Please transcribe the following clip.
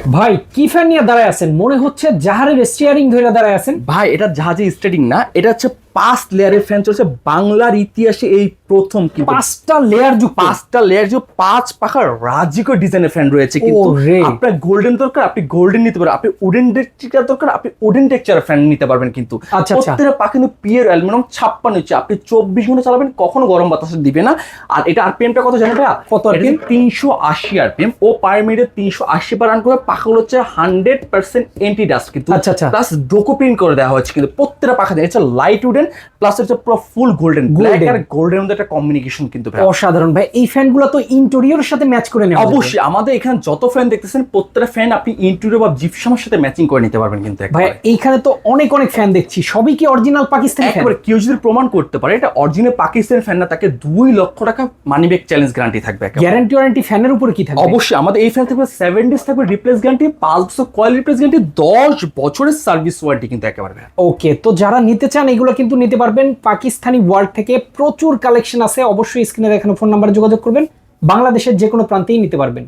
ভাই কি ফ্যান নিয়ে দাঁড়ায় আছেন? মনে হচ্ছে জাহাজের স্টিয়ারিং ধরে দাঁড়ায় আছেন। ভাই এটা জাহাজে স্টেডিং না, এটা হচ্ছে 5 লেয়ারের ফ্যান চলছে বাংলার ইতিহাসে এই প্রথম। কিন্তু 5টা লেয়ার যুক্ত। 5টা লেয়ার যে 5 পাখার রাজিকো ডিজাইনের ফ্যান রয়েছে। কিন্তু ওরে। আপনার গোল্ডেন দরকার, আপনি গোল্ডেন নিতে পারবেন। আপনি উডেন টেক্সচার দরকার, আপনি উডেন টেক্সচারের ফ্যান নিতে পারবেন। কিন্তু আচ্ছা। প্রত্যেকটা পাখা কিন্তু পিওর অ্যালুমিনিয়াম 56 ইঞ্চি, আপনি 24 ঘন্টা চালাবেন, কখনো গরম বাতাস দিবে না। আর এটা আরপিএমটা কত জানেন ভাইয়া? কত RPM? 380 আরপিএম। ও পার মিনিটে 380 বার রান করে। পাখাগুলো হচ্ছে 100% এন্টি ডাস্ট কিন্তু। আচ্ছা। প্লাস ডোকো প্রিন্ট করে দেওয়া হচ্ছে কিন্তু প্রত্যেকটা পাখা দিয়ে। এটা লাইট উডেন প্লাস হচ্ছে পুরো ফুল গোল্ডেন, ব্ল্যাক আর গোল্ডেন মধ্যে একটা কম্বিনেশন কিন্তু ভাই অসাধারণ ভাই। এই ফ্যানগুলো তো ইন্টেরিয়রের সাথে ম্যাচ করে নেওয়া যাবে। অবশ্যই। আমাদের এখানে যত ফ্যান দেখতেছেন প্রত্যেকটা ফ্যান আপনি ইন্টেরিয়র বা জিপসামের সাথে ম্যাচিং করে নিতে পারবেন কিন্তু ভাই একবারে। এইখানে তো অনেক ফ্যান দেখছি, সবই কি অরিজিনাল পাকিস্তানি ফ্যান? একবারে কেউ যদি প্রমাণ করতে পারে এটা অরিজিনাল পাকিস্তানি ফ্যান না, তাকে 2 লক্ষ টাকা মানি ব্যাক চ্যালেঞ্জ গ্যারান্টি থাকবে। গ্যারান্টি ওয়ারেন্টি ফ্যানের উপরে কি থাকবে? অবশ্যই আমাদের এই ফ্যান থাকবে 7 ডেজ থাকবে রিপ্লেস গ্যারান্টি, 5 বছর কয়েল রিপ্লেস গ্যারান্টি, 10 বছরের সার্ভিস ওয়ারেন্টি কিন্তু একেবারে। ওকে, তো যারা নিতে চান এগুলো কিন্তু নিতে পারবেন পাকিস্তানি ওয়ার্ল্ড থেকে। প্রচুর কালেকশন আছে, অবশ্যই স্ক্রিনে দেখানো ফোন নাম্বারে যোগাযোগ করবেন, বাংলাদেশের যে কোনো প্রান্তেই নিতে পারবেন।